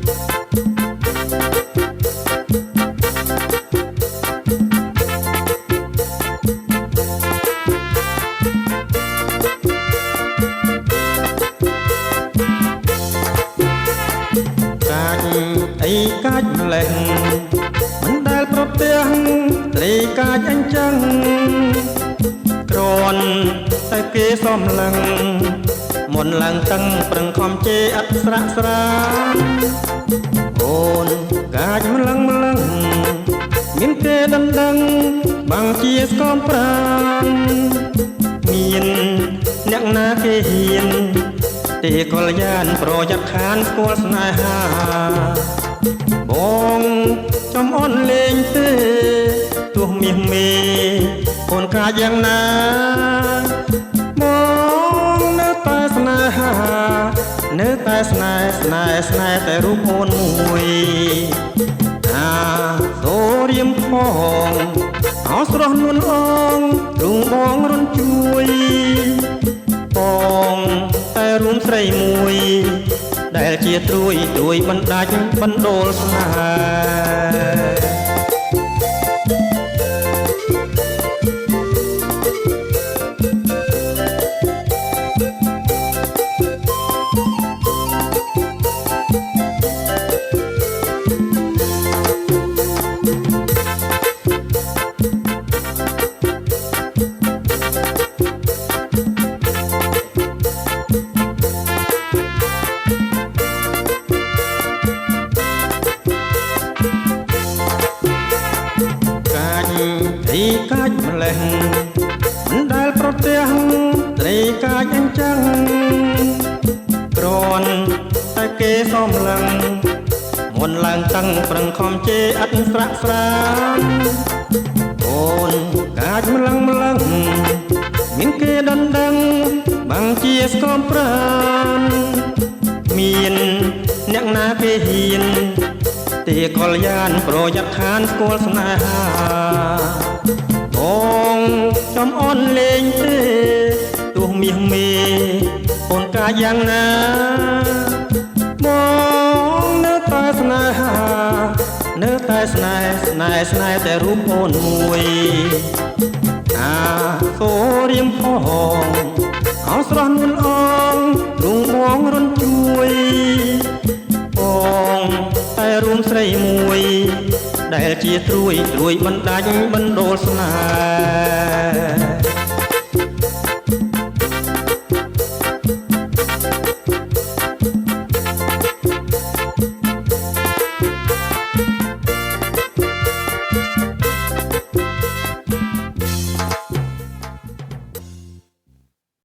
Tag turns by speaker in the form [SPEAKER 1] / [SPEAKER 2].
[SPEAKER 1] អីកាច់ម្លេះមិនដែលប្រទះត្រីកាច់អញ្ចឹងគ្រាន់តែគេសំឡឹងមុនឡើងតឹងប្រឹងខំជេរអត់ស្រាក់ស្រានអូនកាច់ម្លឹងមានគេដណ្ដឹងបាំងជាស្គមប្រានមានអ្នកណាគេហ៊ានទេកលយានប្រយ័ត្នខានស្គាល់ស្នេហាបងចំអូនលេងទេទោះមាសមេអូនកាយ៉ាងណាបងនៅតែស្នេហានៅតែស្នេហ៍តែរូបអូនមួយសូរៀមផងអោស្រស់នួនអងទ្រង់បងរុនជួយបងតែរួមស្រីមួយដែលជាត្រួយបណ្ដាច់បណ្ដូលស្នេហ៍ត្រីកាច់ម្លេះមិនដែលប្រទះត្រីកាច់អញ្ចឹងគ្រាន់តែគេសំឡឹងមុនឡើងតឹងប្រឹងខំជេរអត់ស្រាក់ស្រានអូនកាច់ម្លឹងមានគេដណ្ដឹងបាំងជាស្គមប្រានមានអ្នកណាគេហ៊ានទេកលយានប្រយ័ត្នខានស្គាល់ស្នេហាបងចំអូនលេងទេទោះមាសមេអូនកាយ៉ាងណាបងនៅតែស្នេហានៅតែស្នេហ៍តែរូបអូនមួយសូរៀមផងអោស្រស់នួនអងទ្រង់បងរុនជួយបងតែរួមស្រីមួយដែលជាត្រួយបណ្ដាច់បណ្ដូលស្នេហ៍